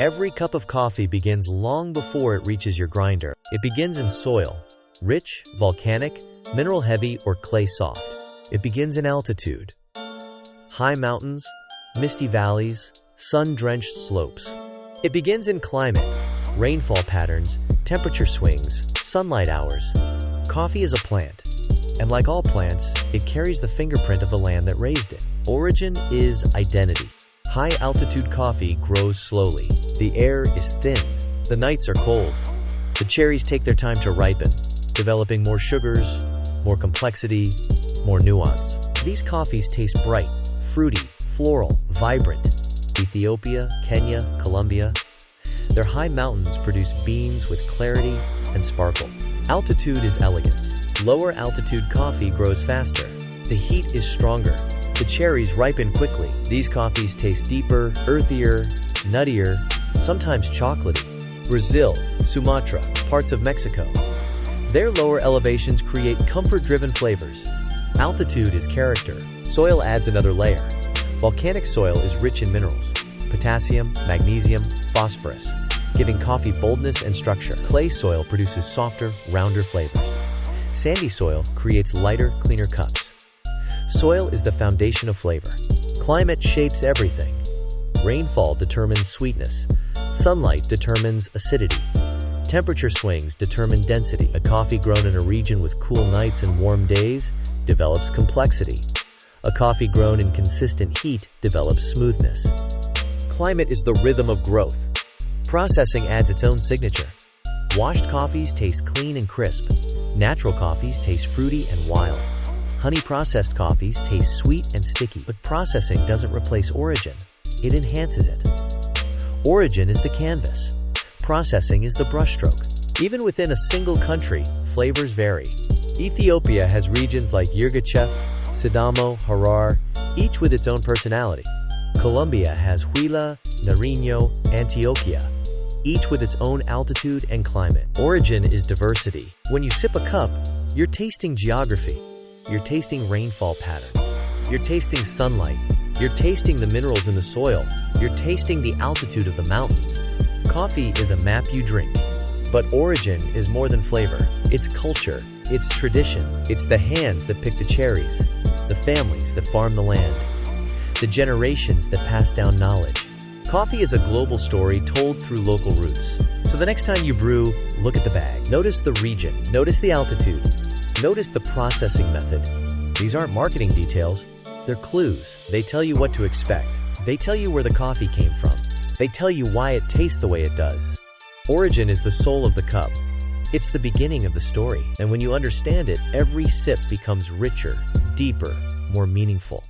Every cup of coffee begins long before it reaches your grinder. It begins in soil, rich, volcanic, mineral-heavy, or clay-soft. It begins in altitude, high mountains, misty valleys, sun-drenched slopes. It begins in climate, rainfall patterns, temperature swings, sunlight hours. Coffee is a plant, and like all plants, it carries the fingerprint of the land that raised it. Origin is identity. High-altitude coffee grows slowly. The air is thin. The nights are cold. The cherries take their time to ripen, developing more sugars, more complexity, more nuance. These coffees taste bright, fruity, floral, vibrant. Ethiopia, Kenya, Colombia. Their high mountains produce beans with clarity and sparkle. Altitude is elegance. Lower altitude coffee grows faster. The heat is stronger. The cherries ripen quickly. These coffees taste deeper, earthier, nuttier, sometimes chocolatey. Brazil, Sumatra, parts of Mexico. Their lower elevations create comfort-driven flavors. Altitude is character. Soil adds another layer. Volcanic soil is rich in minerals, potassium, magnesium, phosphorus, giving coffee boldness and structure. Clay soil produces softer, rounder flavors. Sandy soil creates lighter, cleaner cups. Soil is the foundation of flavor. Climate shapes everything. Rainfall determines sweetness. Sunlight determines acidity. Temperature swings determine density. A coffee grown in a region with cool nights and warm days develops complexity. A coffee grown in consistent heat develops smoothness. Climate is the rhythm of growth. Processing adds its own signature. Washed coffees taste clean and crisp. Natural coffees taste fruity and wild. Honey-processed coffees taste sweet and sticky, but processing doesn't replace origin. It enhances it. Origin is the canvas. Processing is the brushstroke. Even within a single country, flavors vary. Ethiopia has regions like Yirgacheffe, Sidamo, Harar, each with its own personality. Colombia has Huila, Nariño, Antioquia, each with its own altitude and climate. Origin is diversity. When you sip a cup, you're tasting geography. You're tasting rainfall patterns. You're tasting sunlight. You're tasting the minerals in the soil. You're tasting the altitude of the mountains. Coffee is a map you drink. But origin is more than flavor. It's culture. It's tradition. It's the hands that pick the cherries. The families that farm the land. The generations that pass down knowledge. Coffee is a global story told through local roots. So the next time you brew, look at the bag. Notice the region. Notice the altitude. Notice the processing method. These aren't marketing details. They're clues. They tell you what to expect. They tell you where the coffee came from. They tell you why it tastes the way it does. Origin is the soul of the cup. It's the beginning of the story. And when you understand it, every sip becomes richer, deeper, more meaningful.